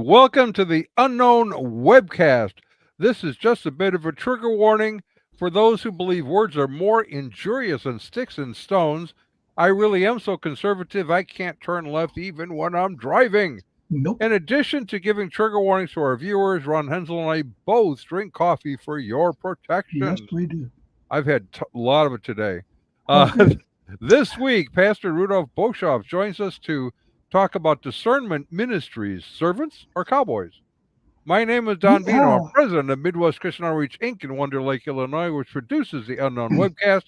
welcome to the Unknown Webcast. This is just a bit of a trigger warning for those who believe words are more injurious than sticks and stones. I really am so conservative I can't turn left even when I'm driving. Nope. In addition to giving trigger warnings to our viewers, Ron Henzel and I both drink coffee for your protection. Yes, we do. I've had a lot of it today. Okay. This week, Pastor Rudolph Boshoff joins us to talk about Discernment Ministries, servants or cowboys. My name is Don Veinot. I'm president of Midwest Christian Outreach, Inc. in Wonder Lake, Illinois, which produces the Unknown Webcast.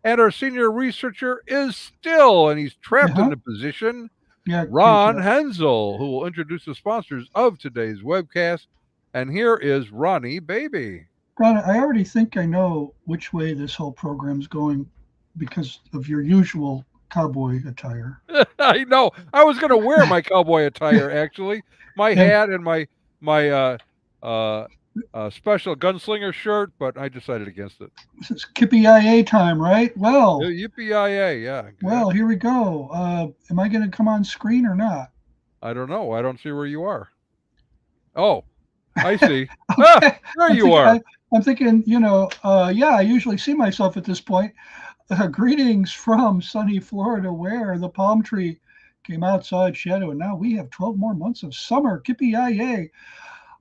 And our senior researcher is still, and he's trapped in the position, Ron Henzel, who will introduce the sponsors of today's webcast. And here is Ronnie Baby. Ron, I already think I know which way this whole program's going because of your usual cowboy attire. I know. I was going to wear my cowboy attire, actually. My hat and my special gunslinger shirt, but I decided against it. This is Yippee-yi-yay time, right? Well, Yippee-yi-yay, yeah. Well, here we go. Am I going to come on screen or not? I don't know. I don't see where you are. Oh, I see. There you are. I'm thinking, I usually see myself at this point. Greetings from sunny Florida, where the palm tree came outside shadow, and now we have 12 more months of summer. Yippee-yi-yay.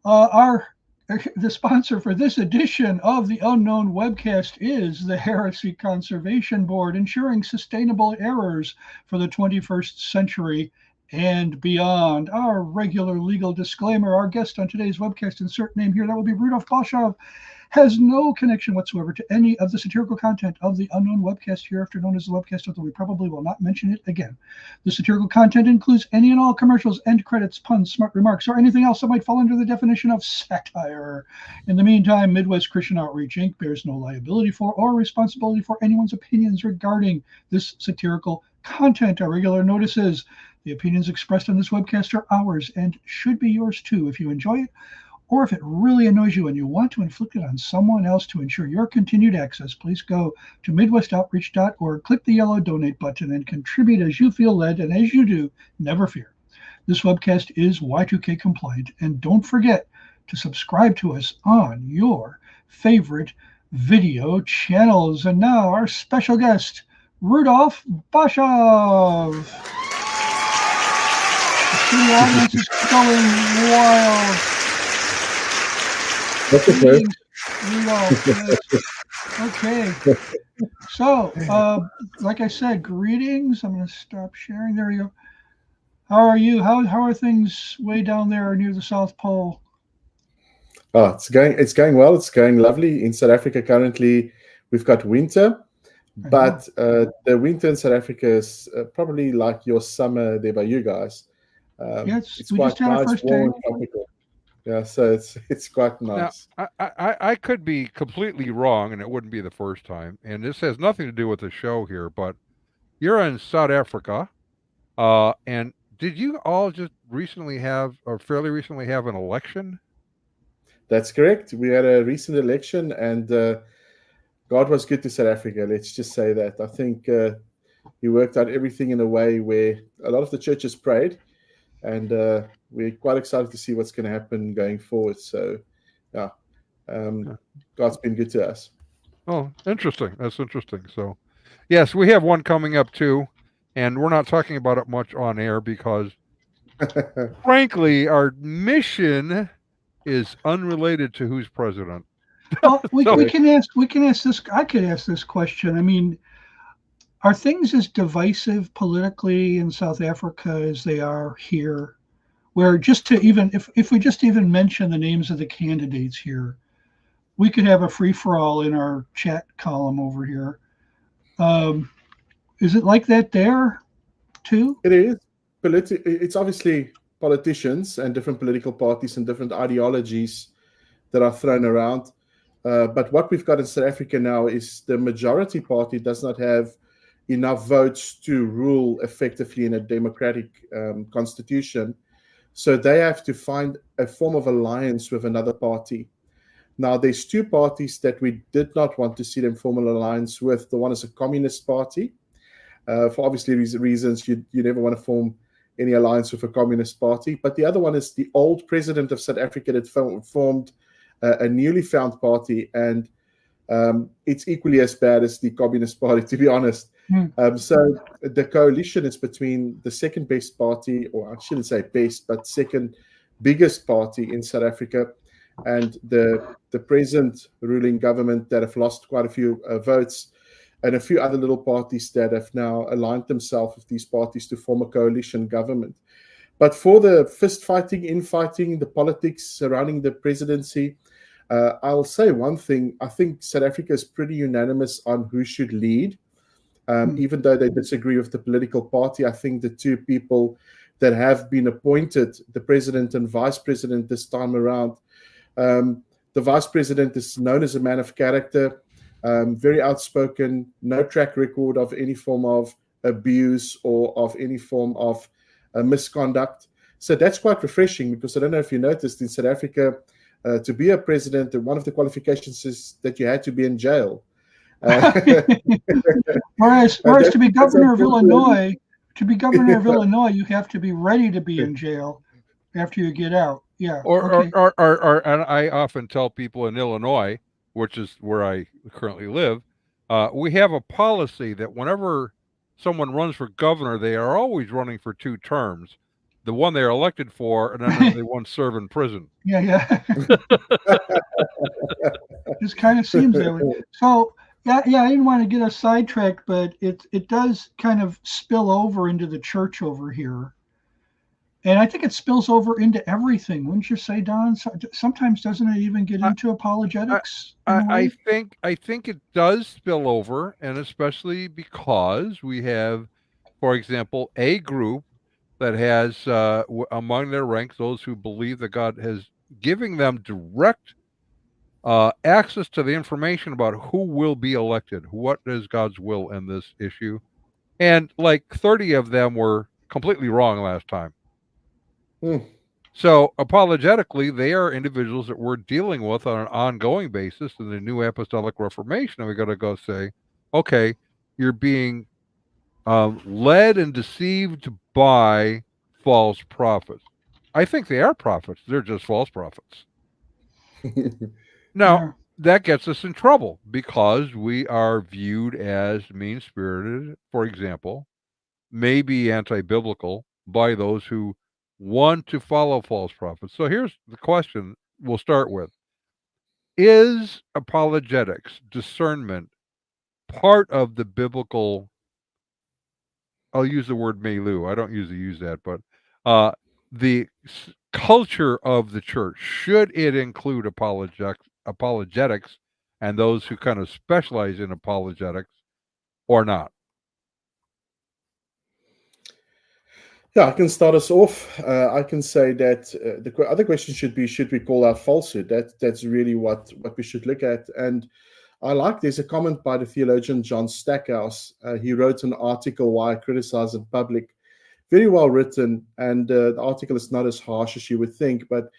The sponsor for this edition of the Unknown Webcast is the Heresy Conservation Board, ensuring sustainable errors for the 21st century and beyond. Our regular legal disclaimer: our guest on today's webcast, insert name here, that will be Rudolph Boshoff, has no connection whatsoever to any of the satirical content of the Unknown Webcast, hereafter known as the webcast, although we probably will not mention it again. The satirical content includes any and all commercials, end credits, puns, smart remarks, or anything else that might fall under the definition of satire. In the meantime, Midwest Christian Outreach, Inc. bears no liability for or responsibility for anyone's opinions regarding this satirical content. Our regular notices: the opinions expressed on this webcast are ours and should be yours too. If you enjoy it, or if it really annoys you and you want to inflict it on someone else to ensure your continued access, please go to midwestoutreach.org, click the yellow donate button, and contribute as you feel led. And as you do, never fear, this webcast is Y2K compliant. And don't forget to subscribe to us on your favorite video channels. And now our special guest, Rudolph Boshoff. The studio audience is going wild. That's okay. Okay. So, like I said, greetings. I'm going to stop sharing. There you go. How are you? How are things way down there near the South Pole? Oh, it's going well. It's going lovely. In South Africa currently, we've got winter, but the winter in South Africa is probably like your summer there by you guys. Yes, it's we quite just had nice, our first warm, day. and tropical. Yeah, so it's quite nice. Now, I could be completely wrong, and it wouldn't be the first time. And this has nothing to do with the show here, but you're in South Africa, and did you all just recently have, or fairly recently have, an election? That's correct. We had a recent election, and God was good to South Africa. Let's just say that. I think He worked out everything in a way where a lot of the churches prayed, and we're quite excited to see what's going to happen going forward. So, yeah, God's been good to us. Oh, interesting. That's interesting. So, yes, we have one coming up too, and we're not talking about it much on air because, frankly, our mission is unrelated to who's president. Well, we can ask this. I could ask this question. I mean, are things as divisive politically in South Africa as they are here? Where just to even, if we just even mention the names of the candidates here, we could have a free-for-all in our chat column over here. Is it like that there too? It is. It's obviously politicians and different political parties and different ideologies that are thrown around. But what we've got in South Africa now is the majority party does not have enough votes to rule effectively in a democratic constitution. So they have to find a form of alliance with another party. Now, there's two parties that we did not want to see them form an alliance with. The one is a communist party. For obviously reasons, you never want to form any alliance with a communist party. But the other one is the old president of South Africa that formed a newly found party, and it's equally as bad as the Communist Party, to be honest. So the coalition is between the second best party, or I shouldn't say best, but second biggest party in South Africa, and the present ruling government that have lost quite a few votes, and a few other little parties that have now aligned themselves with these parties to form a coalition government. But for the fist fighting, infighting, the politics surrounding the presidency, I'll say one thing. I think South Africa is pretty unanimous on who should lead. Even though they disagree with the political party, I think the two people that have been appointed, the president and vice president this time around, the vice president is known as a man of character, very outspoken, no track record of any form of abuse or of any form of misconduct. So that's quite refreshing, because I don't know if you noticed, in South Africa, to be a president, one of the qualifications is that you had to be in jail. Whereas to be governor of Illinois, you have to be ready to be in jail after you get out. Yeah. And I often tell people in Illinois, which is where I currently live, we have a policy that whenever someone runs for governor, they are always running for 2 terms. The one they're elected for, and then they once serve in prison. Yeah. Just kind of seems that way. So, yeah, I didn't want to get us sidetracked, but it does kind of spill over into the church over here. And I think it spills over into everything. Wouldn't you say, Don? Sometimes doesn't it even get into apologetics? I think it does spill over, and especially because we have, for example, a group that has among their ranks those who believe that God is giving them direct access to the information about who will be elected, what is God's will in this issue. And like 30 of them were completely wrong last time. So apologetically, they are individuals that we're dealing with on an ongoing basis in the New Apostolic Reformation. And we got to go say, okay, you're being led and deceived by false prophets. I think they are prophets. They're just false prophets. Now, that gets us in trouble because we are viewed as mean-spirited, for example, maybe anti-biblical by those who want to follow false prophets. So here's the question we'll start with. Is apologetics, discernment, part of the biblical, I'll use the word milieu, I don't usually use that, but the culture of the church, should it include apologetics and those who kind of specialize in apologetics or not? Yeah, I can start us off. I can say that the other question should be, should we call out falsehood? That's really what we should look at. And I like, there's a comment by the theologian John Stackhouse. He wrote an article, Why I Criticize in Public. Very well written, and the article is not as harsh as you would think, but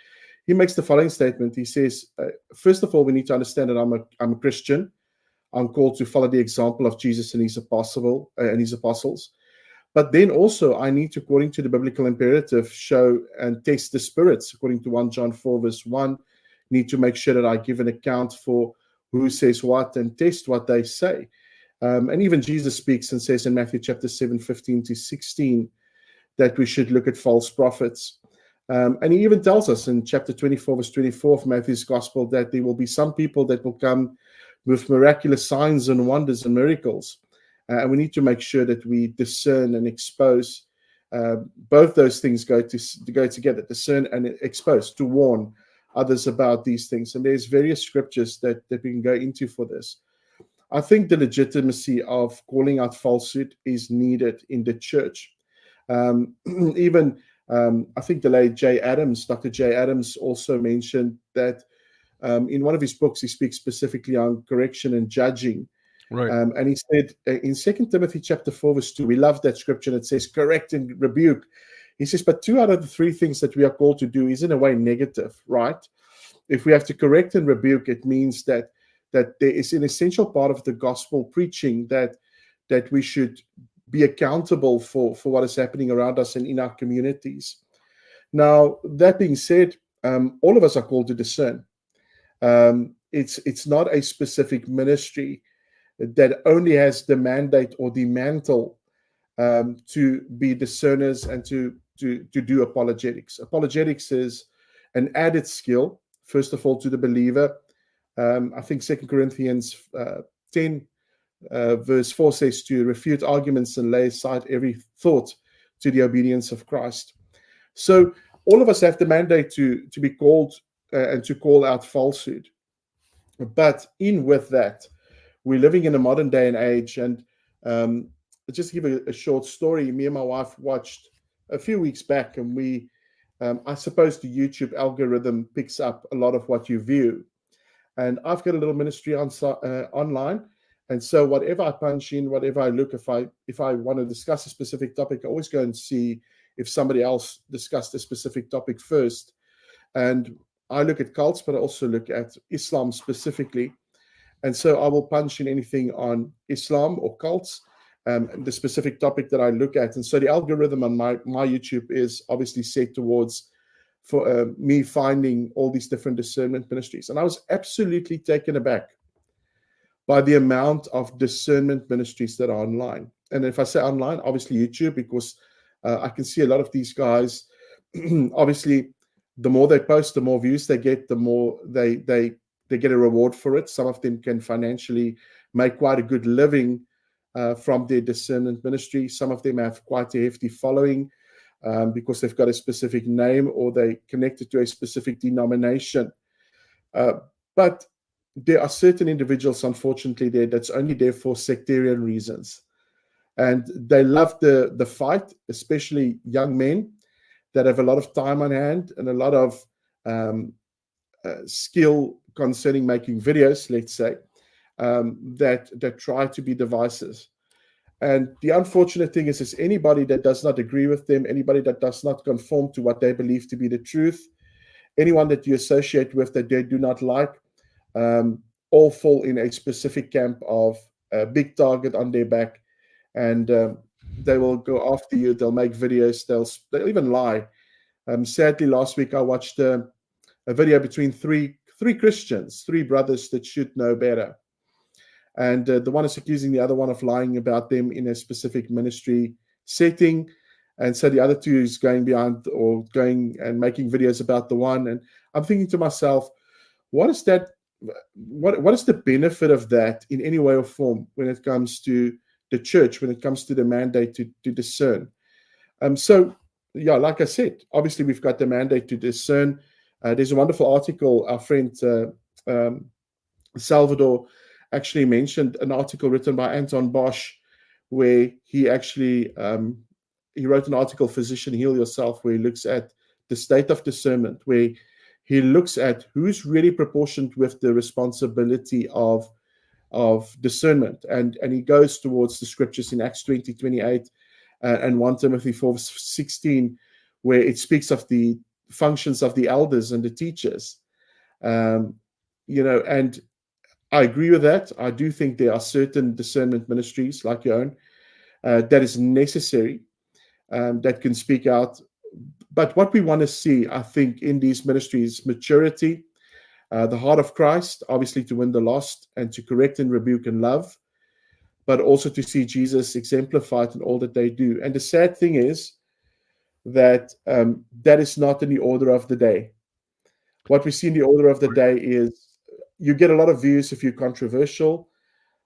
he makes the following statement. He says, first of all, we need to understand that I'm a Christian. I'm called to follow the example of Jesus and his apostles. But then also, I need to, according to the biblical imperative, show and test the spirits. According to 1 John 4, verse 1, need to make sure that I give an account for who says what and test what they say. And even Jesus speaks and says in Matthew chapter 7, 15 to 16, that we should look at false prophets. And he even tells us in chapter 24, verse 24 of Matthew's gospel, that there will be some people that will come with miraculous signs and wonders and miracles. And we need to make sure that we discern and expose. Both those things go together, discern and expose, to warn others about these things. And there's various scriptures that we can go into for this. I think the legitimacy of calling out falsehood is needed in the church. Even I think the late Dr. J. Adams also mentioned that in one of his books, he speaks specifically on correction and judging. Right. And he said in 2 Timothy chapter 4, verse 2, we love that scripture. It says, correct and rebuke. He says, but 2 out of the 3 things that we are called to do is in a way negative, right? If we have to correct and rebuke, it means that there is an essential part of the gospel preaching that we should be accountable for what is happening around us and in our communities. Now, that being said, all of us are called to discern. It's not a specific ministry that only has the mandate or the mantle to be discerners and to do apologetics. Apologetics is an added skill, first of all, to the believer. I think 2 Corinthians 10 verse 4 says to refute arguments and lay aside every thought to the obedience of Christ. So all of us have the mandate to be called and to call out falsehood. But in with that, we're living in a modern day and age. And just to give a short story, me and my wife watched a few weeks back, and we, I suppose the YouTube algorithm picks up a lot of what you view. And I've got a little ministry online. And so whatever I punch in, whatever I look, if I want to discuss a specific topic, I always go and see if somebody else discussed a specific topic first. And I look at cults, but I also look at Islam specifically. And so I will punch in anything on Islam or cults, the specific topic that I look at. And so the algorithm on my YouTube is obviously set towards for me finding all these different discernment ministries. And I was absolutely taken aback by the amount of discernment ministries that are online. And if I say online, obviously YouTube, because I can see a lot of these guys, obviously, the more they post, the more views they get, the more they get a reward for it. Some of them can financially make quite a good living from their discernment ministry. Some of them have quite a hefty following because they've got a specific name or they connected to a specific denomination. But there are certain individuals, unfortunately, that's only there for sectarian reasons. And they love the fight, especially young men that have a lot of time on hand and a lot of skill concerning making videos, let's say, that try to be divisive. And the unfortunate thing is anybody that does not agree with them, anybody that does not conform to what they believe to be the truth, anyone that you associate with that they do not like, all fall in a specific camp of a big target on their back, and they will go after you. They'll make videos. They'll even lie. Sadly, last week I watched a video between three Christians, three brothers that should know better. And the one is accusing the other one of lying about them in a specific ministry setting. And so the other two is going behind or going and making videos about the one. And I'm thinking to myself, what is that? What is the benefit of that in any way or form when it comes to the church, when it comes to the mandate to discern? So, yeah, like I said, obviously we've got the mandate to discern. There's a wonderful article. Our friend Salvador actually mentioned an article written by Anton Bosch, where he actually he wrote an article, Physician, Heal Yourself, where he looks at the state of discernment, where he looks at who's really proportioned with the responsibility of discernment. And he goes towards the scriptures in Acts 20:28 and 1 Timothy 4:16, where it speaks of the functions of the elders and the teachers. And I agree with that. I do think there are certain discernment ministries like your own that is necessary, that can speak out. But what we want to see, I think, in these ministries, maturity, the heart of Christ, obviously to win the lost and to correct and rebuke and love, but also to see Jesus exemplified in all that they do. And the sad thing is that that is not in the order of the day. What we see in the order of the day is you get a lot of views if you're controversial.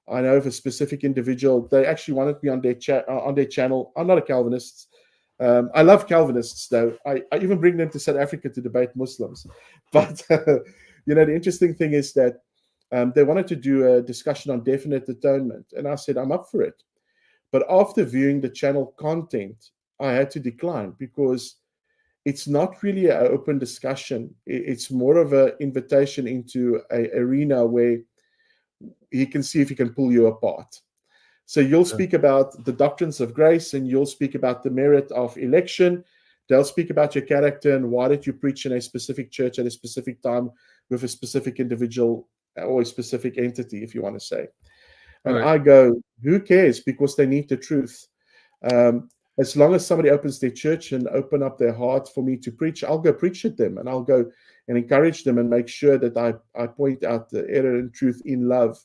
I know of a specific individual, they actually wanted me on their channel. I'm not a Calvinist. I love Calvinists, though. I even bring them to South Africa to debate Muslims. But, the interesting thing is that they wanted to do a discussion on definite atonement. And I said, I'm up for it. But after viewing the channel content, I had to decline because it's not really an open discussion. It's more of an invitation into an arena where he can see if he can pull you apart. So you'll speak about the doctrines of grace, and you'll speak about the merit of election. They'll speak about your character and why did you preach in a specific church at a specific time with a specific individual or a specific entity, if you want to say. And I go, who cares? Because they need the truth. As long as somebody opens their church and open up their heart for me to preach, I'll go preach at them, and I'll go and encourage them and make sure that I point out the error and truth in love.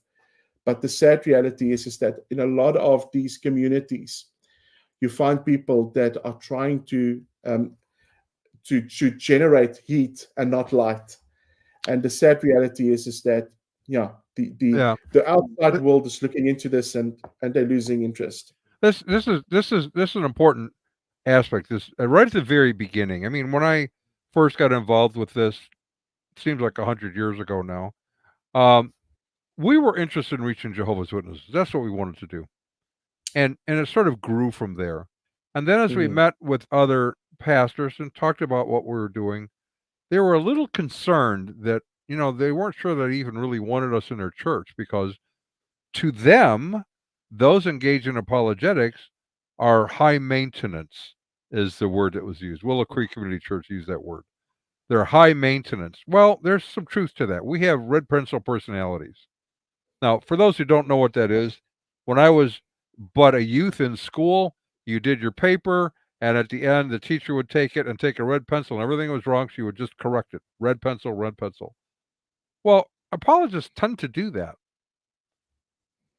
But the sad reality is that in a lot of these communities, you find people that are trying to generate heat and not light. And the sad reality is that the outside world is looking into this, and they're losing interest. This is an important aspect. This right at the very beginning. I mean, when I first got involved with this, it seems like 100 years ago now. We were interested in reaching Jehovah's Witnesses. That's what we wanted to do, and it sort of grew from there. And then as we met with other pastors and talked about what we were doing, they were a little concerned that, they weren't sure that they even really wanted us in their church, because to them, those engaged in apologetics are high maintenance, is the word that was used. Willow Creek Community Church used that word. They're high maintenance. Well, there's some truth to that. We have red pencil personalities. Now, for those who don't know what that is, when I was but a youth in school, you did your paper, and at the end, the teacher would take it and take a red pencil, and everything was wrong, she would just correct it. Red pencil, red pencil. Well, apologists tend to do that.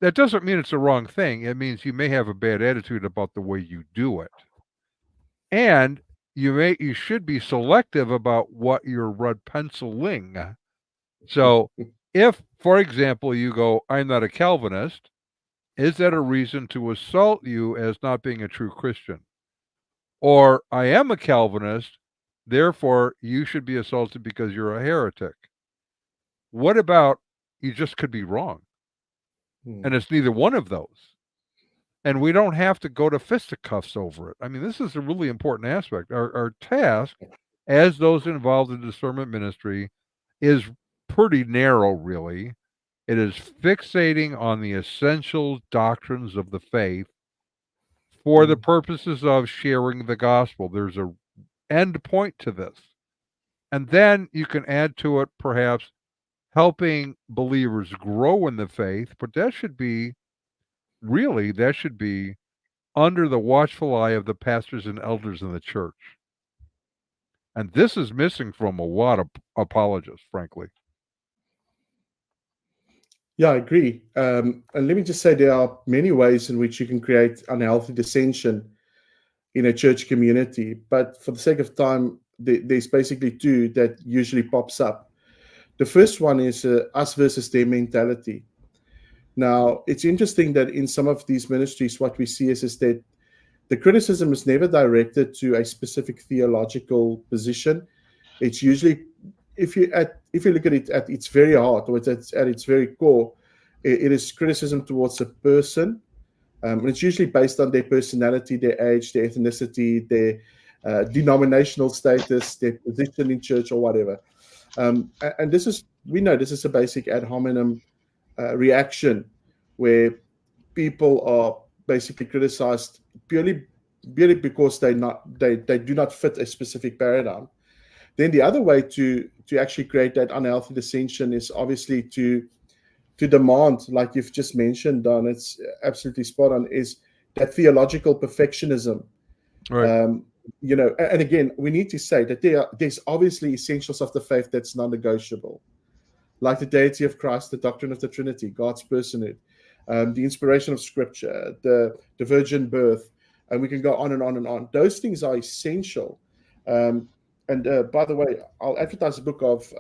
That doesn't mean it's a wrong thing. It means you may have a bad attitude about the way you do it. And you should be selective about what you're red penciling. So if, for example, you go, I'm not a Calvinist, is that a reason to assault you as not being a true Christian? Or I am a Calvinist, therefore you should be assaulted because you're a heretic. What about you just could be wrong? And it's neither one of those. And we don't have to go to fisticuffs over it. I mean, this is a really important aspect. Our task as those involved in discernment ministry is pretty narrow, really. It is fixating on the essential doctrines of the faith for the purposes of sharing the gospel. There's an end point to this. And then you can add to it perhaps helping believers grow in the faith, but that should be under the watchful eye of the pastors and elders in the church. And this is missing from a lot of apologists, frankly. Yeah, I agree. And let me just say there are many ways in which you can create unhealthy dissension in a church community. But for the sake of time, there's basically two that usually pops up. The first one is us versus their mentality. Now, it's interesting that in some of these ministries, what we see is that the criticism is never directed to a specific theological position. It's usually, if you look at it at its very heart, or at its very core, it is criticism towards a person. And it's usually based on their personality, their age, their ethnicity, their denominational status, their position in church, or whatever. And we know this is a basic ad hominem reaction, where people are basically criticized purely because they do not fit a specific paradigm. Then the other way to actually create that unhealthy dissension is obviously to demand, like you've just mentioned, Don, it's absolutely spot on, is that theological perfectionism. Right. And again, we need to say that there's obviously essentials of the faith that's non-negotiable, like the deity of Christ, the doctrine of the Trinity, God's personhood, the inspiration of Scripture, the virgin birth, and we can go on and on and on. Those things are essential. And by the way, I'll advertise a book of,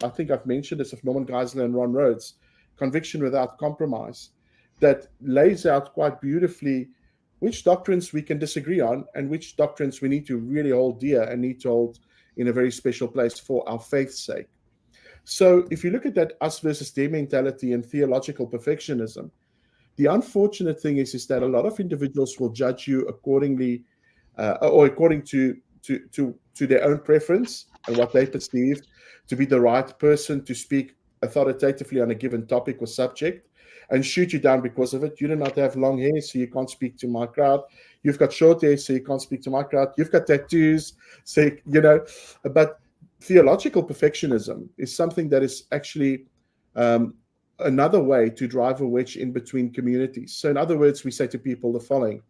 I think I've mentioned this, of Norman Geisler and Ron Rhodes, Conviction Without Compromise, that lays out quite beautifully which doctrines we can disagree on and which doctrines we need to really hold dear and need to hold in a very special place for our faith's sake. So if you look at that us versus their mentality and theological perfectionism, the unfortunate thing is that a lot of individuals will judge you accordingly or according to their own preference and what they perceive to be the right person to speak authoritatively on a given topic or subject, and shoot you down because of it. You do not have long hair, so you can't speak to my crowd. You've got short hair, so you can't speak to my crowd. You've got tattoos, so but theological perfectionism is something that is actually another way to drive a wedge in between communities. So in other words, we say to people the following: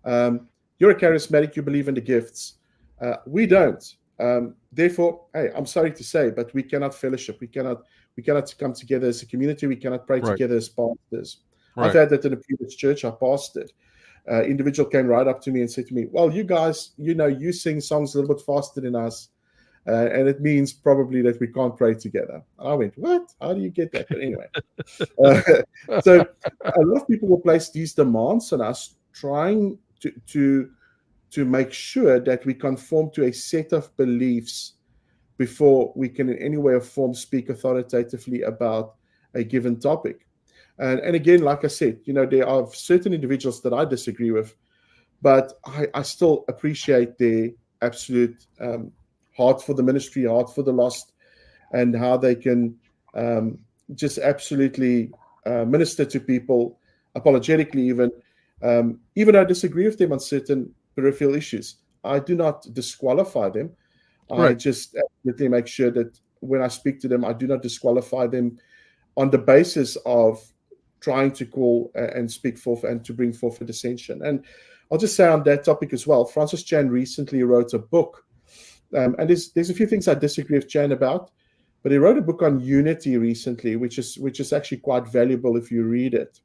You're a charismatic, you believe in the gifts. We don't. Therefore, hey, I'm sorry to say, but we cannot fellowship. We cannot come together as a community. We cannot pray together as pastors. I've had that in a previous church I pastored. Individual came right up to me and said to me, well, you guys, you sing songs a little bit faster than us. And it means probably that we can't pray together. I went, what? How do you get that? But anyway. So a lot of people will place these demands on us, trying to make sure that we conform to a set of beliefs before we can in any way or form speak authoritatively about a given topic. And again, like I said, there are certain individuals that I disagree with, but I still appreciate their absolute heart for the ministry, heart for the lost, and how they can just absolutely minister to people apologetically, even though I disagree with them on certain peripheral issues. I do not disqualify them. I just absolutely make sure that when I speak to them, I do not disqualify them on the basis of trying to call and speak forth and to bring forth a dissension. And I'll just say on that topic as well, Francis Chan recently wrote a book. And there's a few things I disagree with Chan about, but he wrote a book on unity recently, which is actually quite valuable if you read it.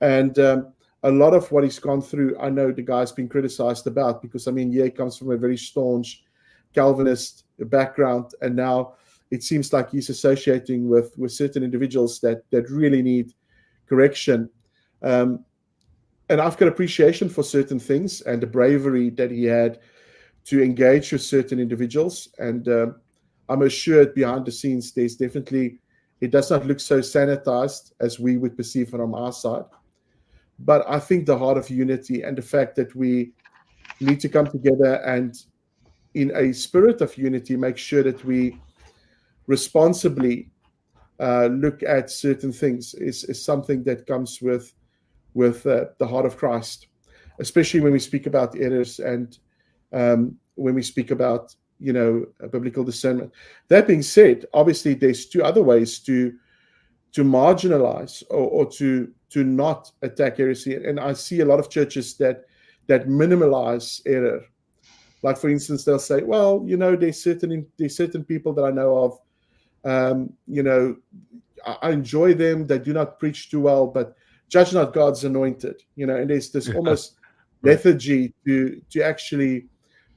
And a lot of what he's gone through, I know the guy's been criticized about, because he comes from a very staunch Calvinist background, and now it seems like he's associating with certain individuals that really need correction. And I've got appreciation for certain things and the bravery that he had to engage with certain individuals. And I'm assured behind the scenes, there's definitely, it does not look so sanitized as we would perceive from our side. But I think the heart of unity and the fact that we need to come together and in a spirit of unity, make sure that we responsibly look at certain things is something that comes with the heart of Christ, especially when we speak about errors and when we speak about biblical discernment. That being said, obviously there's two other ways to marginalize or to not attack heresy, and I see a lot of churches that minimalize error. Like, for instance, they'll say, well, there's certain people that I know of, I enjoy them. They do not preach too well, but judge not God's anointed, and there's this almost lethargy to actually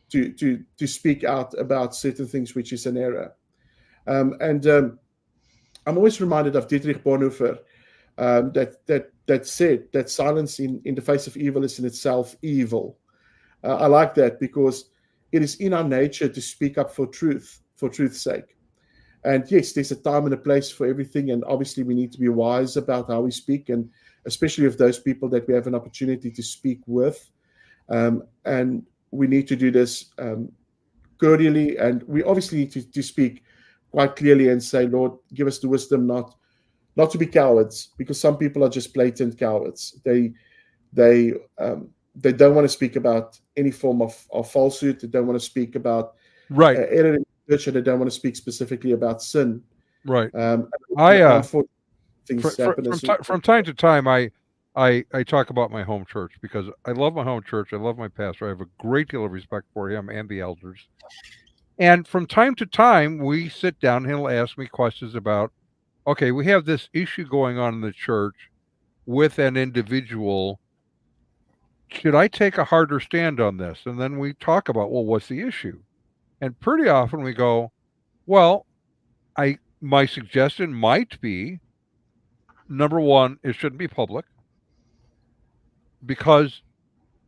to speak out about certain things, which is an error. I'm always reminded of Dietrich Bonhoeffer, that said that silence in the face of evil is in itself evil. I like that, because it is in our nature to speak up for truth's sake. And yes, there's a time and a place for everything. And obviously we need to be wise about how we speak, and especially with those people that we have an opportunity to speak with. And we need to do this cordially. And we obviously need to speak quite clearly and say, Lord, give us the wisdom not to be cowards, because some people are just blatant cowards. They don't want to speak about any form of falsehood. They don't want to speak about error in the church, and they don't want to speak specifically about sin. Right. From time to time, I talk about my home church, because I love my home church. I love my pastor. I have a great deal of respect for him and the elders. And from time to time, we sit down and he'll ask me questions about, okay, we have this issue going on in the church with an individual. Should I take a harder stand on this? And then we talk about, well, what's the issue? And pretty often we go, well, my suggestion might be, number one, it shouldn't be public, because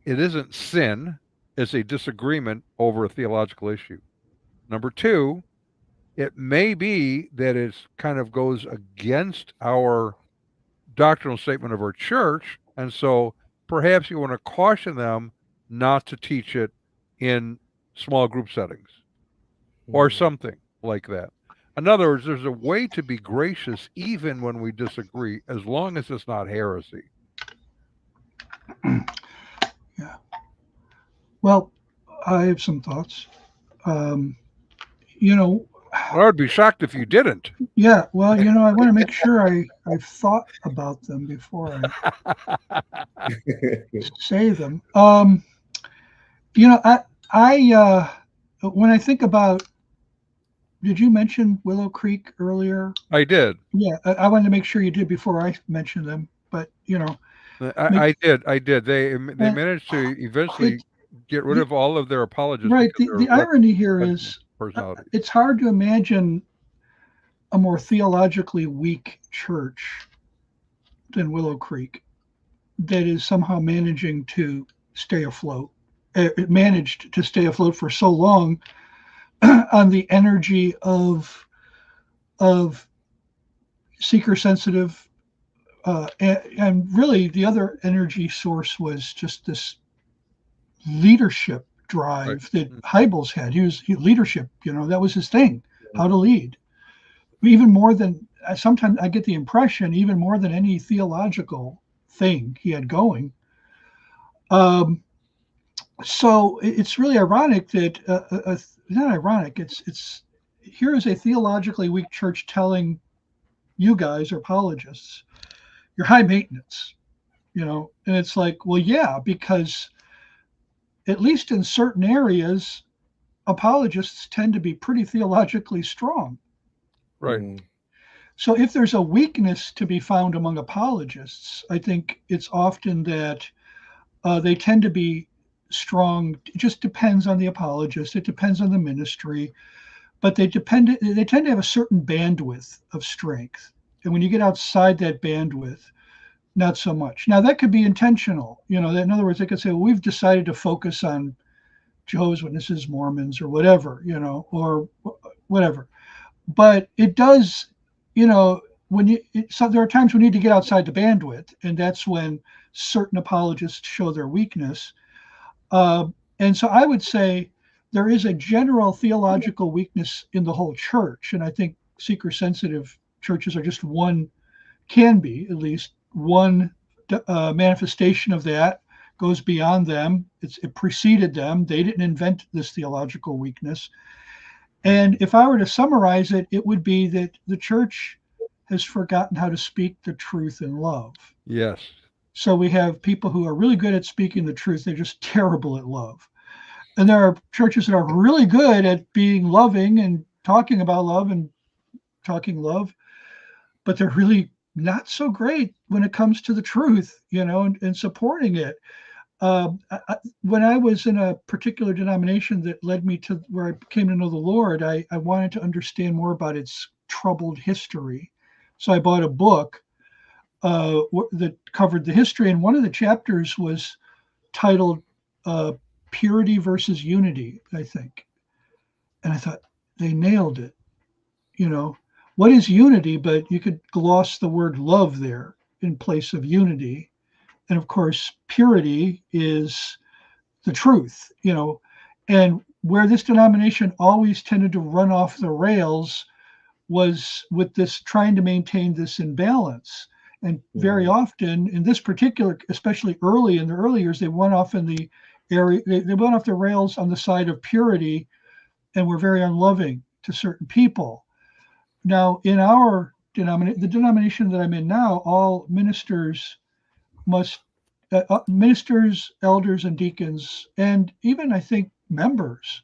it isn't sin, it's a disagreement over a theological issue. Number two, it may be that it kind of goes against our doctrinal statement of our church, and so perhaps you want to caution them not to teach it in small group settings or something like that. In other words, there's a way to be gracious even when we disagree, as long as it's not heresy. Yeah. Well, I have some thoughts. I would be shocked if you didn't. Yeah, well, I want to make sure I've thought about them before I say them. I when I think about, did you mention Willow Creek earlier? I did. Yeah, I wanted to make sure you did before I mentioned them. But I did. They managed to eventually get rid of all of their apologists. Right. The irony here is personality. It's hard to imagine a more theologically weak church than Willow Creek that is somehow managing to stay afloat. It managed to stay afloat for so long on the energy of seeker sensitive, and really the other energy source was just this leadership drive that Hybels had. He leadership, that was his thing, how to lead. Even more than, sometimes I get the impression, even more than any theological thing he had going. So it's really ironic that, not ironic, it's here is a theologically weak church telling you guys, or apologists, you're high maintenance, and it's like, well, yeah, because at least in certain areas, apologists tend to be pretty theologically strong. Right. So if there's a weakness to be found among apologists, I think it's often that they tend to be strong. It just depends on the apologist. It depends on the ministry, but they tend to have a certain bandwidth of strength. And when you get outside that bandwidth, not so much. Now that could be intentional. In other words, they could say, well, we've decided to focus on Jehovah's Witnesses, Mormons, or whatever, or whatever. But it does, so there are times we need to get outside the bandwidth, and that's when certain apologists show their weakness. And so I would say there is a general theological weakness in the whole church. And I think seeker-sensitive churches are just can be at least one manifestation of that, goes beyond them. It preceded them. They didn't invent this theological weakness. And if I were to summarize it, it would be that the church has forgotten how to speak the truth in love. Yes. So we have people who are really good at speaking the truth. They're just terrible at love. And there are churches that are really good at being loving and talking about love and talking love, but they're really not so great when it comes to the truth, and supporting it. When I was in a particular denomination that led me to where I came to know the Lord, I wanted to understand more about its troubled history. So I bought a book that covered the history, and one of the chapters was titled Purity versus Unity, I think. And I thought, they nailed it. What is unity? But you could gloss the word love there in place of unity. And of course, purity is the truth, and where this denomination always tended to run off the rails was with this trying to maintain this imbalance. And very often in this particular, especially early in the early years, they went off in the area, they went off the rails on the side of purity and were very unloving to certain people. Now, in our denomination, the denomination that I'm in now, all ministers must, ministers, elders, and deacons, and even I think members,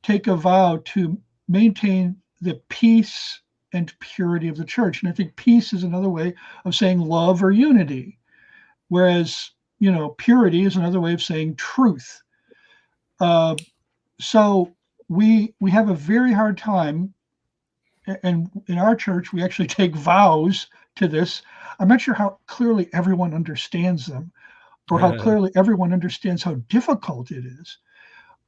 take a vow to maintain the peace and purity of the church. And I think peace is another way of saying love or unity, whereas purity is another way of saying truth. So we have a very hard time, and in our church we actually take vows to this. I'm not sure how clearly everyone understands them, or how clearly everyone understands how difficult it is.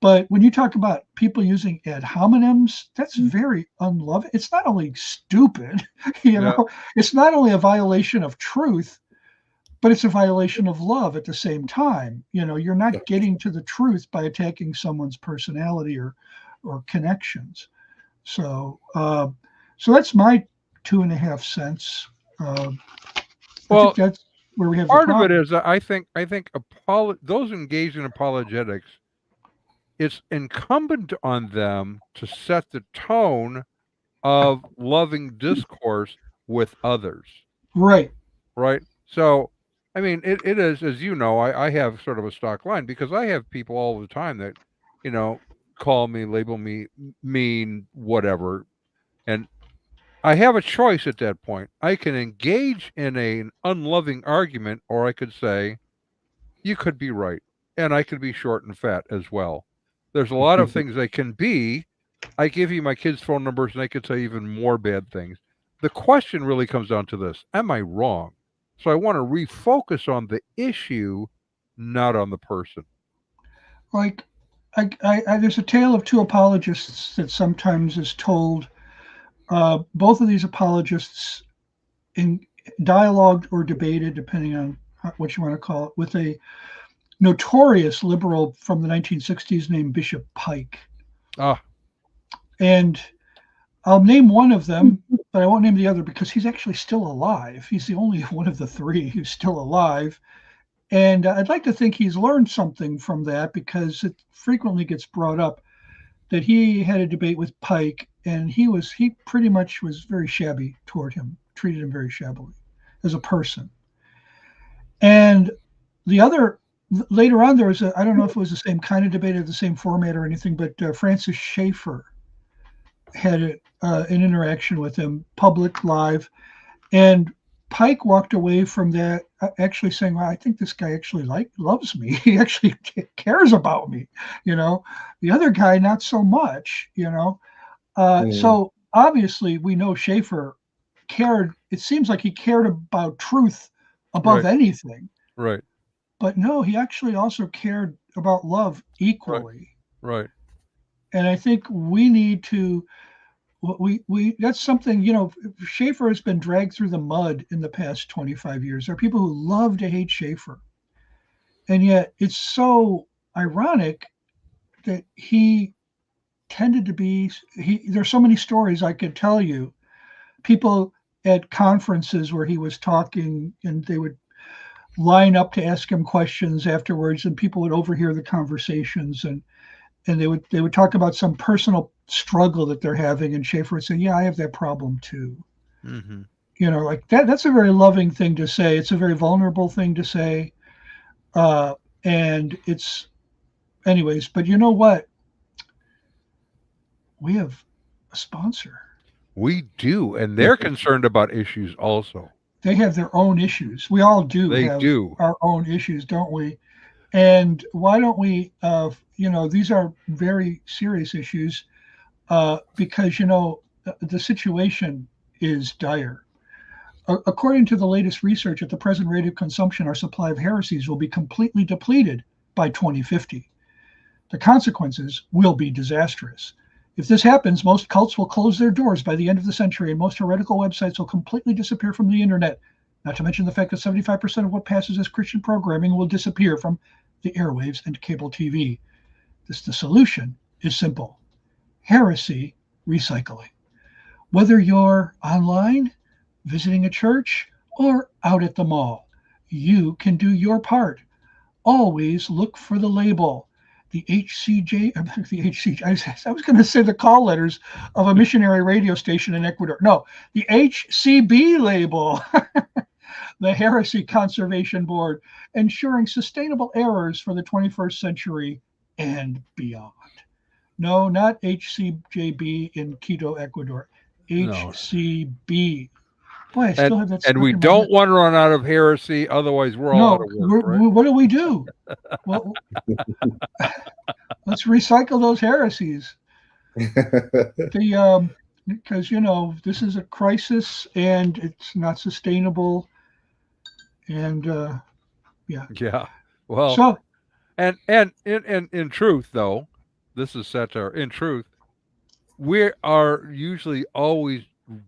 But when you talk about people using ad hominems, that's very unloving. It's not only stupid, it's not only a violation of truth, but it's a violation of love at the same time. You're not getting to the truth by attacking someone's personality or connections. So that's my 2.5 cents. I think that's where we have part of it is I think those engaged in apologetics, it's incumbent on them to set the tone of loving discourse with others. Right. Right. So, I mean, it is, as you know, I have sort of a stock line because I have people all the time that, call me, label me mean, whatever. And I have a choice at that point. I can engage in an unloving argument, or I could say, you could be right. And I could be short and fat as well. There's a lot of things they can be. I give you my kids' phone numbers and they could say even more bad things. The question really comes down to this: am I wrong? So I want to refocus on the issue, not on the person. Like, there's a tale of two apologists that sometimes is told. Both of these apologists in dialogued or debated, depending on what you want to call it, with a notorious liberal from the 1960s named Bishop Pike. And I'll name one of them, but I won't name the other because he's actually still alive. He's the only one of the three who's still alive. And I'd like to think he's learned something from that, because it frequently gets brought up that he had a debate with Pike, and he pretty much was very shabby toward him, treated him very shabbily as a person. And the other, later on, there was I don't know if it was the same kind of debate or the same format or anything, but Francis Schaeffer had an interaction with him, public, live, and Pike walked away from that actually saying, well, I think this guy actually loves me. He actually cares about me. The other guy, not so much, So obviously we know Schaeffer cared. It seems like he cared about truth above anything. Right. But no, he actually also cared about love equally. Right. And I think we need to, that's something, Schaeffer has been dragged through the mud in the past 25 years. There are people who love to hate Schaeffer. And yet it's so ironic that he tended to be, there's so many stories I could tell you. People at conferences where he was talking, and they would line up to ask him questions afterwards, and people would overhear the conversations, and they would talk about some personal struggle that they're having, and Schaeffer would say, yeah, I have that problem too. Mm-hmm. Like that's a very loving thing to say. It's a very vulnerable thing to say. And it's, anyways, but you know what? We have a sponsor. We do, and they're concerned about issues also. They have their own issues. We all do have our own issues, don't we? And why don't we, these are very serious issues because, the situation is dire. According to the latest research, at the present rate of consumption, our supply of heresies will be completely depleted by 2050. The consequences will be disastrous. If this happens, most cults will close their doors by the end of the century, and most heretical websites will completely disappear from the internet. Not to mention the fact that 75% of what passes as Christian programming will disappear from the airwaves and cable TV. The solution is simple: heresy recycling. Whether you're online, visiting a church, or out at the mall, you can do your part. Always look for the label. The HCJ, I was going to say the call letters of a missionary radio station in Ecuador. No, the HCB label, the Heresy Conservation Board, ensuring sustainable errors for the 21st century and beyond. No, not HCJB in Quito, Ecuador. HCB. Boy, I still have that. And we don't want to run out of heresy, otherwise we're all out of work. Right? What do we do? Well, let's recycle those heresies. Because this is a crisis and it's not sustainable. And yeah. Well, so, and in truth, though, this is satire. In truth, we are usually always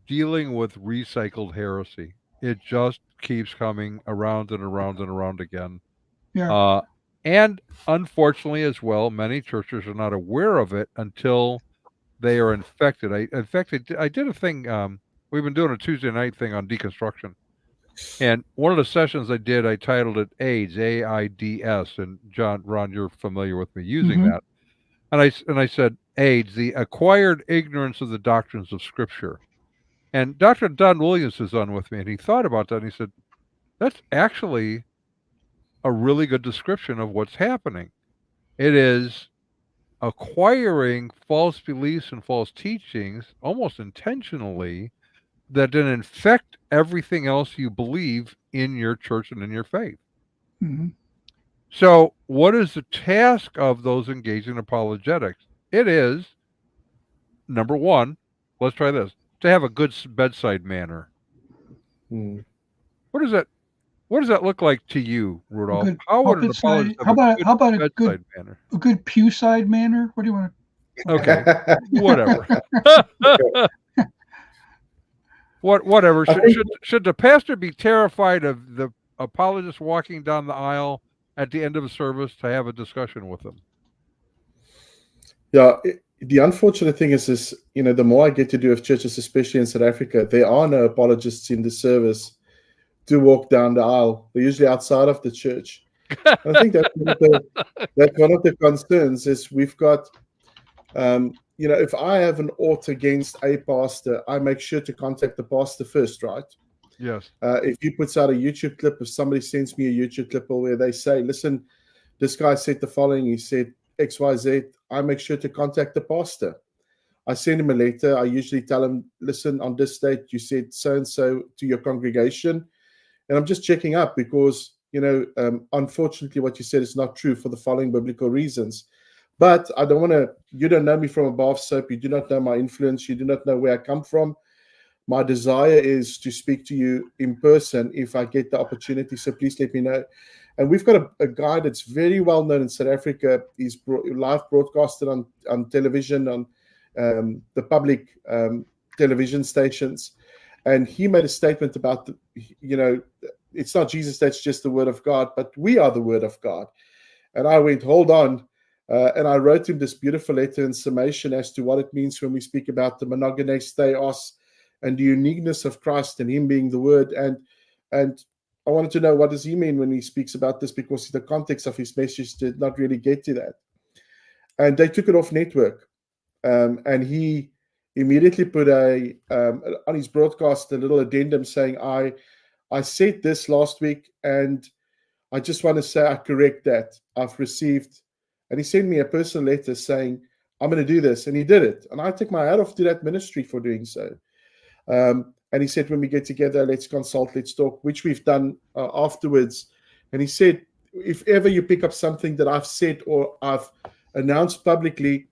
dealing with recycled heresy. It just keeps coming around and around and around again. Yeah. And unfortunately, as well, many churches are not aware of it until they are infected. I did a thing. We've been doing a Tuesday night thing on deconstruction, and one of the sessions I did, I titled it AIDS, AIDS, and Ron, you're familiar with me using that. And I said, AIDS, the acquired ignorance of the doctrines of Scripture. And Dr. Don Williams is on with me, and he thought about that, and he said, that's actually a really good description of what's happening. It is acquiring false beliefs and false teachings almost intentionally that then infect everything else you believe in your church and in your faith. Mhm. So, what is the task of those engaged in apologetics? It is, number one, let's try this, to have a good bedside manner. Mm. What does that look like to you, A Rudolph? good How would an pulpit side. apologist have How about a bedside manner? good pew side manner? What do you want Okay, whatever. Whatever. I think Should the pastor be terrified of the apologist walking down the aisle at the end of a service to have a discussion with them? Yeah, the unfortunate thing is, the more I get to do with churches, especially in South Africa, there are no apologists in the service to walk down the aisle. They're usually outside of the church. And I think that's one of the concerns is we've got, if I have an ought against a pastor, I make sure to contact the pastor first, right? Yes. If he puts out a YouTube clip, if somebody sends me a YouTube clip where they say, listen, this guy said the following, he said XYZ, I make sure to contact the pastor. I send him a letter. I usually tell him, listen, on this date, you said so-and-so to your congregation. And I'm just checking up because, unfortunately, what you said is not true for the following biblical reasons. But I don't want to, you don't know me from a bar of soap. You do not know my influence. You do not know where I come from. My desire is to speak to you in person if I get the opportunity. So please let me know. And we've got a guy that's very well known in South Africa. He's live broadcasted on television, on the public television stations. And he made a statement about, it's not Jesus, that's just the word of God, but we are the word of God. And I went, hold on. And I wrote him this beautiful letter in summation as to what it means when we speak about the monogenes theos and the uniqueness of Christ and him being the word. And I wanted to know, what does he mean when he speaks about this? Because the context of his message did not really get to that. And they took it off network. And he immediately put on his broadcast a little addendum saying, I said this last week, and I just want to say I correct that. I've received, and he sent me a personal letter saying, I'm going to do this. And he did it. And I take my hat off to that ministry for doing so. And he said, when we get together, let's consult, let's talk, which we've done afterwards. And he said, if ever you pick up something that I've said or I've announced publicly,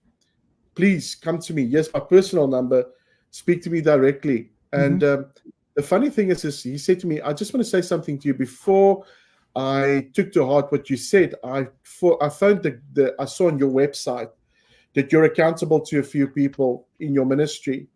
please come to me. Here's my personal number. Speak to me directly. And the funny thing is he said to me, I just want to say something to you. Before I took to heart what you said, I found I saw on your website that you're accountable to a few people in your ministry.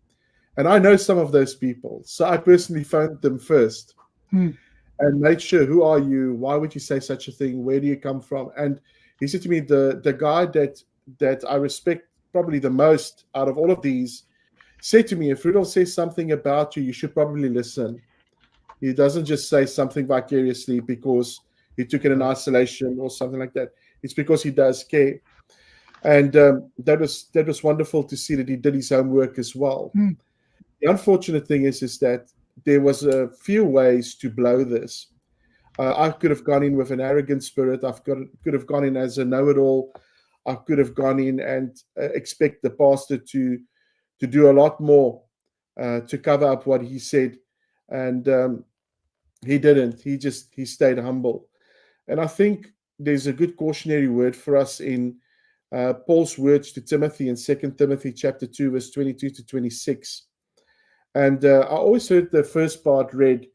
And I know some of those people. So I personally phoned them first and made sure, who are you? Why would you say such a thing? Where do you come from? And he said to me, the guy that I respect probably the most out of all of these said to me, if Rudolph says something about you, you should probably listen. He doesn't just say something vicariously because he took it in isolation or something like that. It's because he does care. And that was wonderful to see that he did his homework as well. The unfortunate thing is that there was a few ways to blow this. I could have gone in with an arrogant spirit. Could have gone in as a know-it-all. I could have gone in and expect the pastor to do a lot more to cover up what he said. And he didn't. He stayed humble. And I think there's a good cautionary word for us in Paul's words to Timothy in 2 Timothy chapter 2, verse 22 to 26. And I always heard the first part read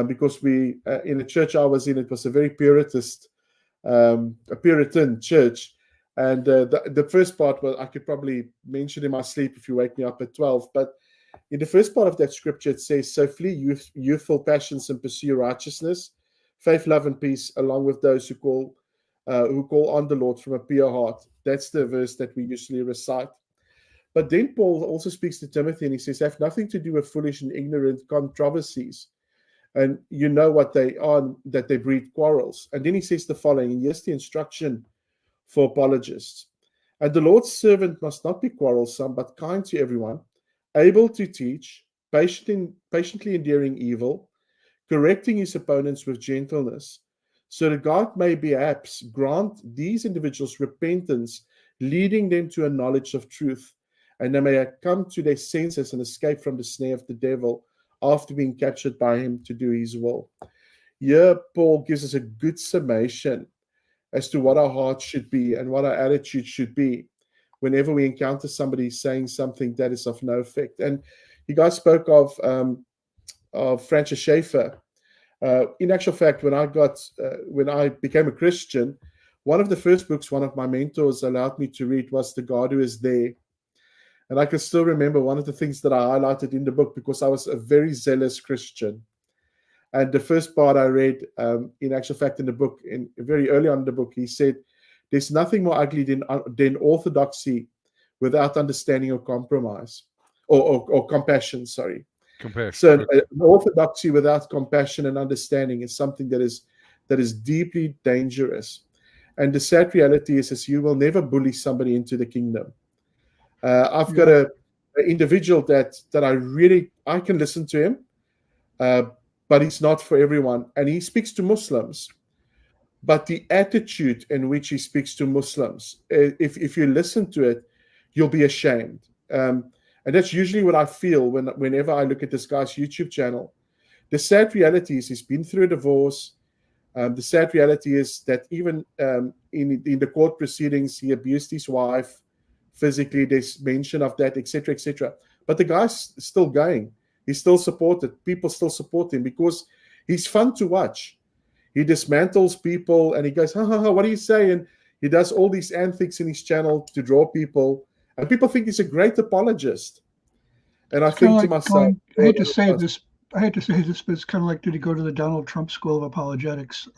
because we, in the church I was in, it was a very Puritan church. And the first part, I could probably mention in my sleep if you wake me up at 12. But in the first part of that scripture, it says, so flee youthful passions and pursue righteousness, faith, love, and peace, along with those who call on the Lord from a pure heart. That's the verse that we usually recite. But then Paul also speaks to Timothy and he says, have nothing to do with foolish and ignorant controversies. And you know what they are, that they breed quarrels. And then he says the following, and here's the instruction for apologists. And the Lord's servant must not be quarrelsome, but kind to everyone, able to teach, patiently enduring evil, correcting his opponents with gentleness, so that God may perhaps grant these individuals repentance, leading them to a knowledge of truth, and they may come to their senses and escape from the snare of the devil after being captured by him to do his will. Here, Paul gives us a good summation as to what our heart should be and what our attitude should be whenever we encounter somebody saying something that is of no effect. And you guys spoke of Francis Schaeffer. In actual fact, when I became a Christian, one of the first books one of my mentors allowed me to read was The God Who Is There. And I can still remember one of the things that I highlighted in the book, because I was a very zealous Christian. And the first part I read, in actual fact, in the book, very early on in the book, he said, "There's nothing more ugly than orthodoxy without understanding or compromise, or compassion." Sorry, compassion. So orthodoxy without compassion and understanding is something that is deeply dangerous. And the sad reality is you will never bully somebody into the kingdom. I've got an individual that I can listen to him. But it's not for everyone. And he speaks to Muslims. But the attitude in which he speaks to Muslims, if you listen to it, you'll be ashamed. And that's usually what I feel whenever I look at this guy's YouTube channel. The sad reality is he's been through a divorce. The sad reality is that even in the court proceedings, he abused his wife physically. There's mention of that, etc., etc. But the guy's still going. He's still supported. People still support him because he's fun to watch. He dismantles people and he goes, ha, ha, ha, what do you say? And he does all these antics in his channel to draw people. And people think he's a great apologist. And I think to myself, I hate to say this, but it's kind of like, did he go to the Donald Trump School of Apologetics?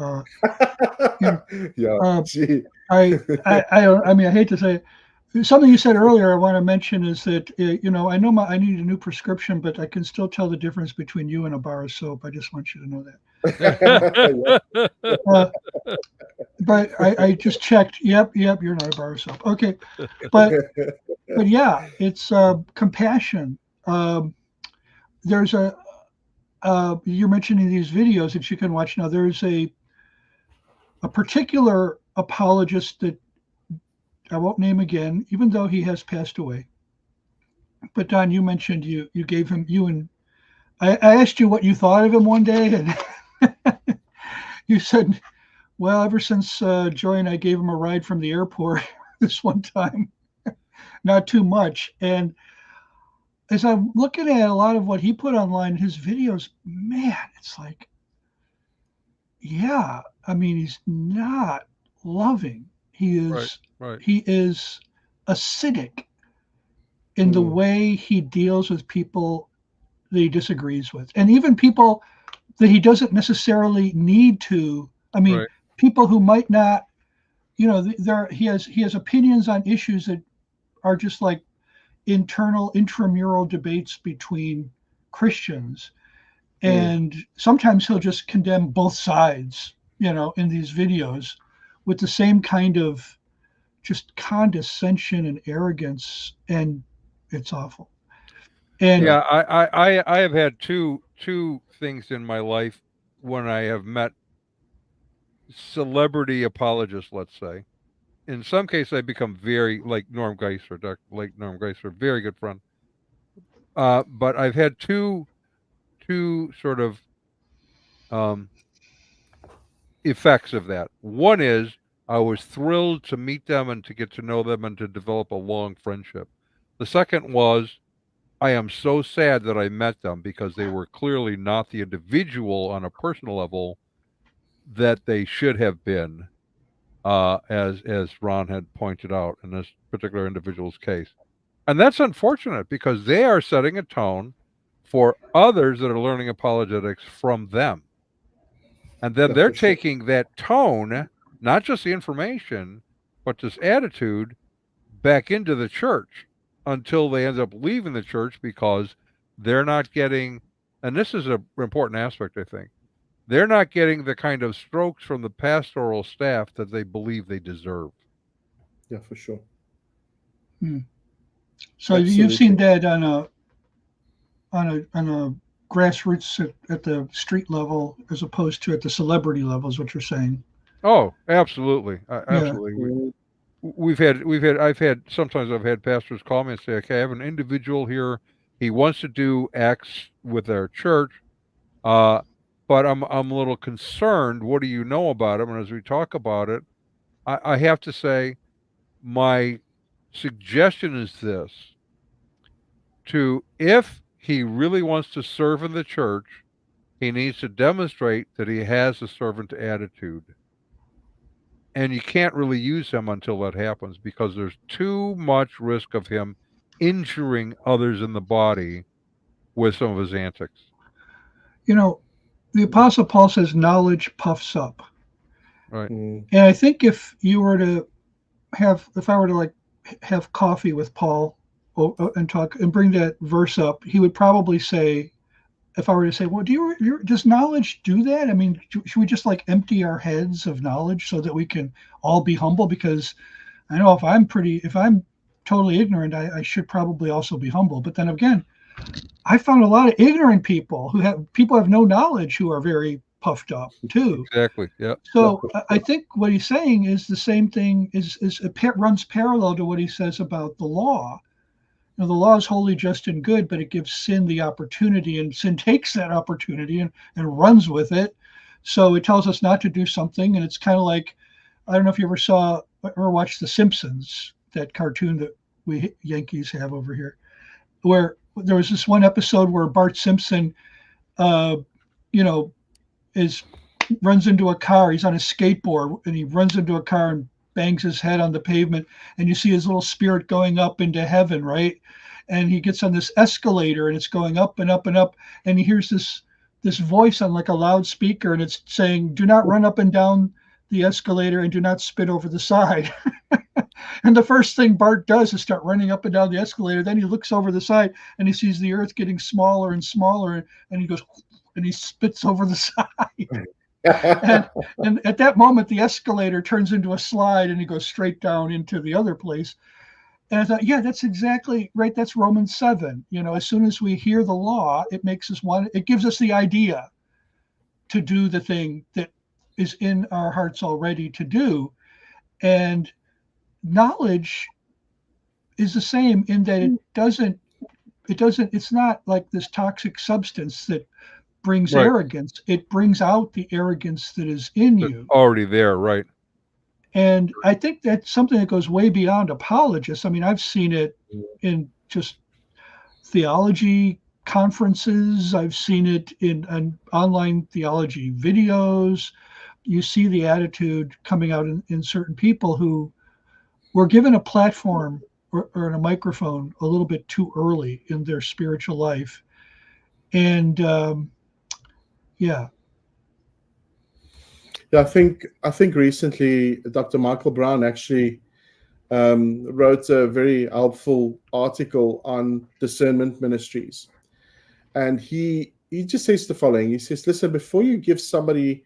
Gee. I hate to say it. Something you said earlier I want to mention is that, I know I need a new prescription, but I can still tell the difference between you and a bar of soap. I just want you to know that. But I just checked. Yep, you're not a bar of soap. Okay. But yeah, it's compassion. There's you're mentioning these videos that you can watch now. There's a particular apologist that I won't name again, even though he has passed away. But Don, you mentioned you gave him, I asked you what you thought of him one day, and you said, well, ever since Joy and I gave him a ride from the airport this one time, not too much. And as I'm looking at a lot of what he put online, his videos, man, it's like, yeah, I mean, he's not loving. He is. Right. He is acidic in the way he deals with people that he disagrees with, and even people that he doesn't necessarily need to. I mean, people who might not, he has opinions on issues that are just like intramural debates between Christians, and sometimes he'll just condemn both sides, in these videos with the same kind of just condescension and arrogance, and it's awful. And yeah, I have had two things in my life when I have met celebrity apologists, let's say. In some cases, I become very, like Norm Geisler, Dr. Lake Norm Geisler, very good friend. But I've had two sort of effects of that. One is I was thrilled to meet them and to get to know them and to develop a long friendship. The second was I am so sad that I met them because they were clearly not the individual on a personal level that they should have been, as Ron had pointed out in this particular individual's case. And that's unfortunate because they are setting a tone for others that are learning apologetics from them. And then they're taking that tone, not just the information, but this attitude back into the church until they end up leaving the church because they're not getting, and this is an important aspect, I think, they're not getting the kind of strokes from the pastoral staff that they believe they deserve. Yeah, for sure. So you've seen that on a grassroots at the street level as opposed to at the celebrity level, is what you're saying. Oh, absolutely, absolutely. Sometimes I've had pastors call me and say, okay, I have an individual here. He wants to do X with our church, but I'm a little concerned. What do you know about him? And as we talk about it, I have to say, my suggestion is this: if he really wants to serve in the church, he needs to demonstrate that he has a servant attitude. And you can't really use him until that happens, because there's too much risk of him injuring others in the body with some of his antics. You know, the Apostle Paul says knowledge puffs up. Right. And I think if I were to have coffee with Paul and talk and bring that verse up, he would probably say, if I were to say, well, does knowledge do that? I mean, should we just like empty our heads of knowledge so that we can all be humble? Because I know if I'm totally ignorant, I should probably also be humble. But then again, I found a lot of ignorant people who have no knowledge who are very puffed up too. Exactly. Yeah. So I think what he's saying is the same thing runs parallel to what he says about the law. The law is holy, just, and good, but it gives sin the opportunity, and sin takes that opportunity and runs with it. So it tells us not to do something, and it's kind of like, I don't know if you ever watched The Simpsons, that cartoon that we Yankees have over here, where there was this one episode where Bart Simpson, runs into a car. He's on a skateboard, and he runs into a car and bangs his head on the pavement, and you see his little spirit going up into heaven, right? And he gets on this escalator, and it's going up and up and up, and he hears this voice on like a loudspeaker, and it's saying, "Do not run up and down the escalator, and do not spit over the side." And the first thing Bart does is start running up and down the escalator. Then he looks over the side, and he sees the earth getting smaller and smaller, and he goes, and he spits over the side. and at that moment, the escalator turns into a slide, and he goes straight down into the other place. And I thought, yeah, that's exactly right. That's Romans 7. As soon as we hear the law, it makes us it gives us the idea to do the thing that is in our hearts already to do. And knowledge is the same in that it's not like this toxic substance that brings arrogance. It brings out the arrogance that is in you. Already there, right? And I think that's something that goes way beyond apologists. I mean, I've seen it in just theology conferences. I've seen it in online theology videos. You see the attitude coming out in certain people who were given a platform or a microphone a little bit too early in their spiritual life. And Yeah, I think recently Dr. Michael Brown actually wrote a very helpful article on Discernment Ministries, and he just says the following. He says, "Listen, before you give somebody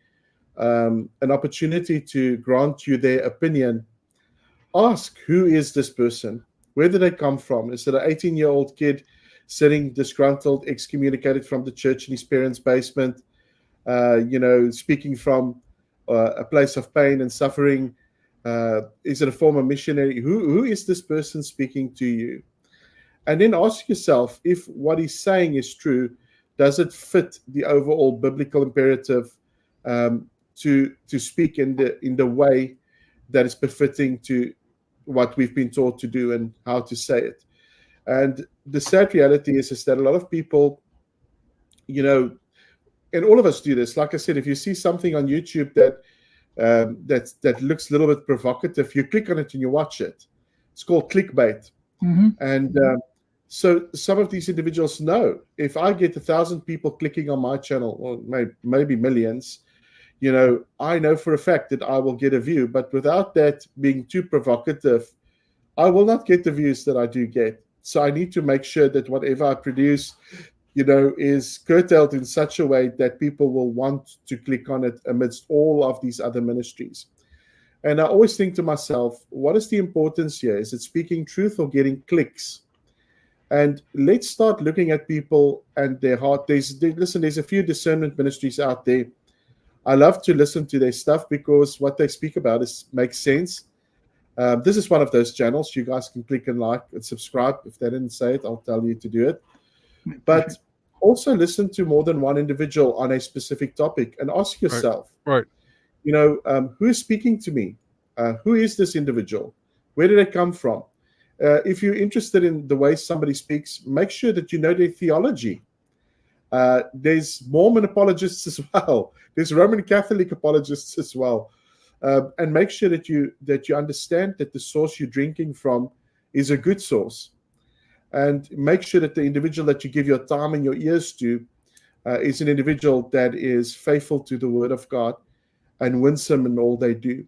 an opportunity to grant you their opinion, ask, who is this person? Where did they come from? Is it an 18-year-old kid sitting disgruntled, excommunicated from the church in his parents' basement, speaking from a place of pain and suffering? Is it a former missionary? Who is this person speaking to you?" And then ask yourself, if what he's saying is true, does it fit the overall biblical imperative to speak in the way that is befitting to what we've been taught to do and how to say it? And the sad reality is that a lot of people, and all of us do this. Like I said, if you see something on YouTube that looks a little bit provocative, you click on it and you watch it. It's called clickbait. Mm-hmm. And so some of these individuals know, if I get 1,000 people clicking on my channel, or maybe millions, I know for a fact that I will get a view. But without that being too provocative, I will not get the views that I do get. So I need to make sure that whatever I produce, is curtailed in such a way that people will want to click on it amidst all of these other ministries. And I always think to myself, what is the importance here? Is it speaking truth or getting clicks? And let's start looking at people and their heart. Listen, there's a few discernment ministries out there. I love to listen to their stuff because what they speak about makes sense. This is one of those channels. You guys can click and like and subscribe. If they didn't say it, I'll tell you to do it. But also listen to more than one individual on a specific topic and ask yourself, right. Who is speaking to me? Who is this individual? Where did it come from? If you're interested in the way somebody speaks, make sure that you know their theology. There's Mormon apologists as well. There's Roman Catholic apologists as well. And make sure that you understand that the source you're drinking from is a good source. And make sure that the individual that you give your time and your ears to is an individual that is faithful to the Word of God and winsome in all they do.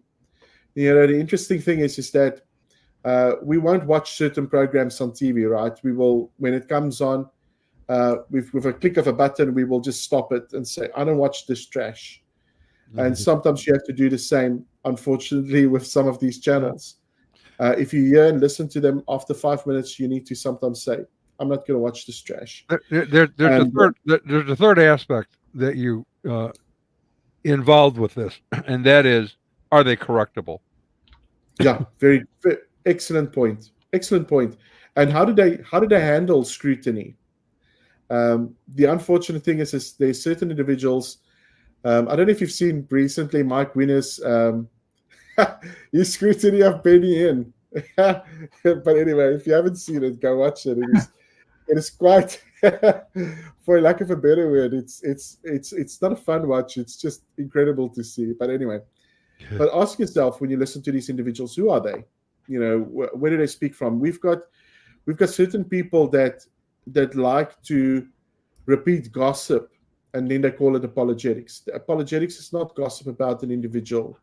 The interesting thing is that we won't watch certain programs on TV, right? We will, when it comes on, with a click of a button, we will just stop it and say, I don't watch this trash. Mm-hmm. And sometimes you have to do the same, unfortunately, with some of these channels. If you hear and listen to them after 5 minutes, you need to sometimes say, I'm not going to watch this trash. There's a third aspect that you involved with this, and that is, are they correctable? Yeah, very excellent point. Excellent point. And how do they handle scrutiny? The unfortunate thing is there's certain individuals. I don't know if you've seen recently Mike Winner's his scrutiny of Benny Hinn. But anyway, if you haven't seen it, go watch it. It is quite, for lack of a better word, it's not a fun watch. It's just incredible to see. But anyway, but ask yourself when you listen to these individuals, who are they? Where do they speak from? We've got certain people that like to repeat gossip, and then they call it apologetics. The apologetics is not gossip about an individual,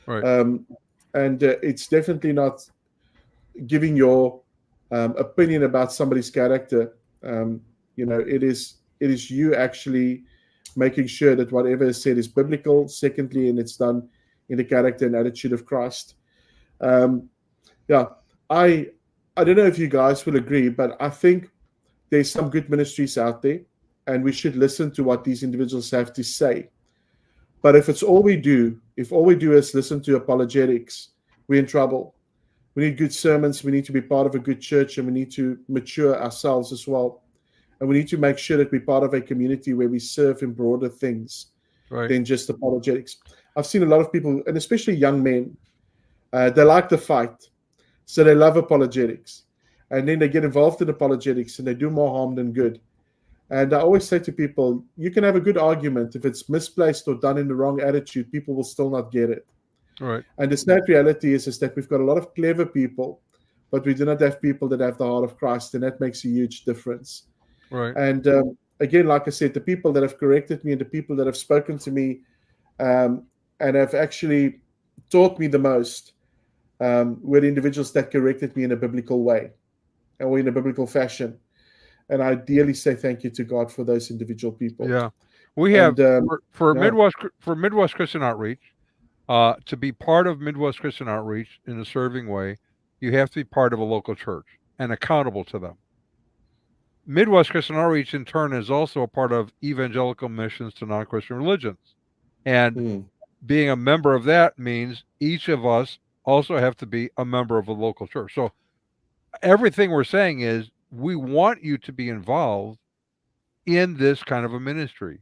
right? And it's definitely not giving your opinion about somebody's character. It is you actually making sure that whatever is said is biblical. Secondly, and it's done in the character and attitude of Christ. I don't know if you guys will agree, but I think there's some good ministries out there, and we should listen to what these individuals have to say. But if all we do is listen to apologetics, we're in trouble. We need good sermons. We need to be part of a good church, and we need to mature ourselves as well. And we need to make sure that we're part of a community where we serve in broader things than just apologetics. I've seen a lot of people, and especially young men, they like the fight. So they love apologetics. And then they get involved in apologetics, and they do more harm than good. And I always say to people, you can have a good argument. If it's misplaced or done in the wrong attitude, people will still not get it. Right. And the sad reality is that we've got a lot of clever people, but we do not have people that have the heart of Christ, and that makes a huge difference. Right. And again, like I said, the people that have corrected me and the people that have spoken to me and have actually taught me the most were the individuals that corrected me in a biblical way or in a biblical fashion. And I ideally say thank you to God for those individual people. Yeah, we have for Midwest Christian Outreach. To be part of Midwest Christian Outreach in a serving way, you have to be part of a local church and accountable to them. Midwest Christian Outreach, in turn, is also a part of evangelical missions to non-Christian religions. And being a member of that means each of us also have to be a member of a local church. So everything we're saying is we want you to be involved in this kind of a ministry,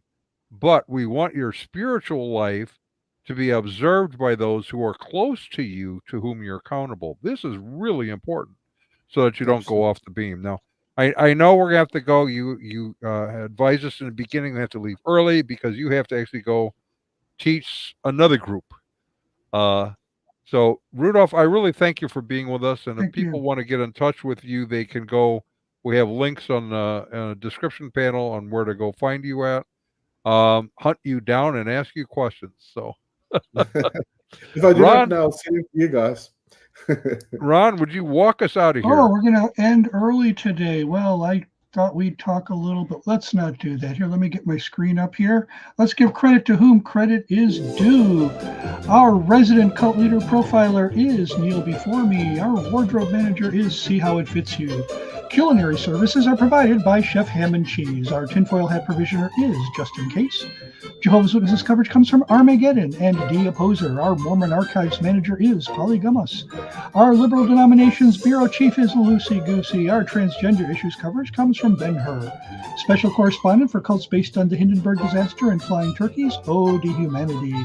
but we want your spiritual life to be observed by those who are close to you, to whom you're accountable. This is really important so that you don't go off the beam. Now, I know we're going to have to go. You advised us in the beginning we have to leave early because you have to actually go teach another group. So, Rudolph, I really thank you for being with us. And if people want to get in touch with you, they can go. We have links on the description panel on where to go find you at, hunt you down, and ask you questions. So, if I do not know, I'll see you guys. Ron, would you walk us out of here? Oh, we're going to end early today. Well, I thought we'd talk a little, but let's not do that. Here, let me get my screen up here. Let's give credit to whom credit is due. Our resident cult leader profiler is Neil before me. Our wardrobe manager is See How It Fits You. Culinary services are provided by Chef Ham and Cheese. Our tinfoil hat provisioner is Just In Case. Jehovah's Witnesses coverage comes from Armageddon and D Opposer. Our Mormon Archives manager is Polly Gummus. Our Liberal Denominations Bureau Chief is Lucy Goosey. Our transgender issues coverage comes from Ben Hur. Special correspondent for cults based on the Hindenburg disaster and flying turkeys, Ode to Humanity.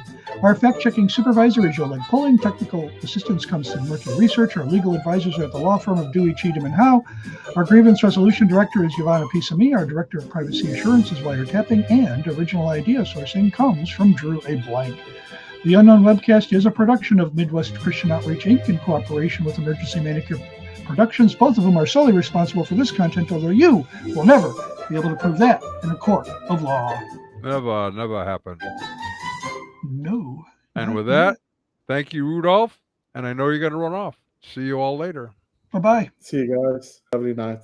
Our fact-checking supervisor is Oleg Pulling. Technical assistance comes from Mercury Research. Our legal advisors are at the law firm of Dewey, Cheatham, and Howe. Our grievance resolution director is Giovanna Pisami. Our director of privacy assurance is Wiretapping. And original idea sourcing comes from Drew A. Blank. The Unknown Webcast is a production of Midwest Christian Outreach, Inc. in cooperation with Emergency Manicure Productions, both of whom are solely responsible for this content, although you will never be able to prove that in a court of law. Never happened. No. And with that, thank you, Rudolph. And I know you're going to run off. See you all later. Bye-bye. See you guys. Lovely night.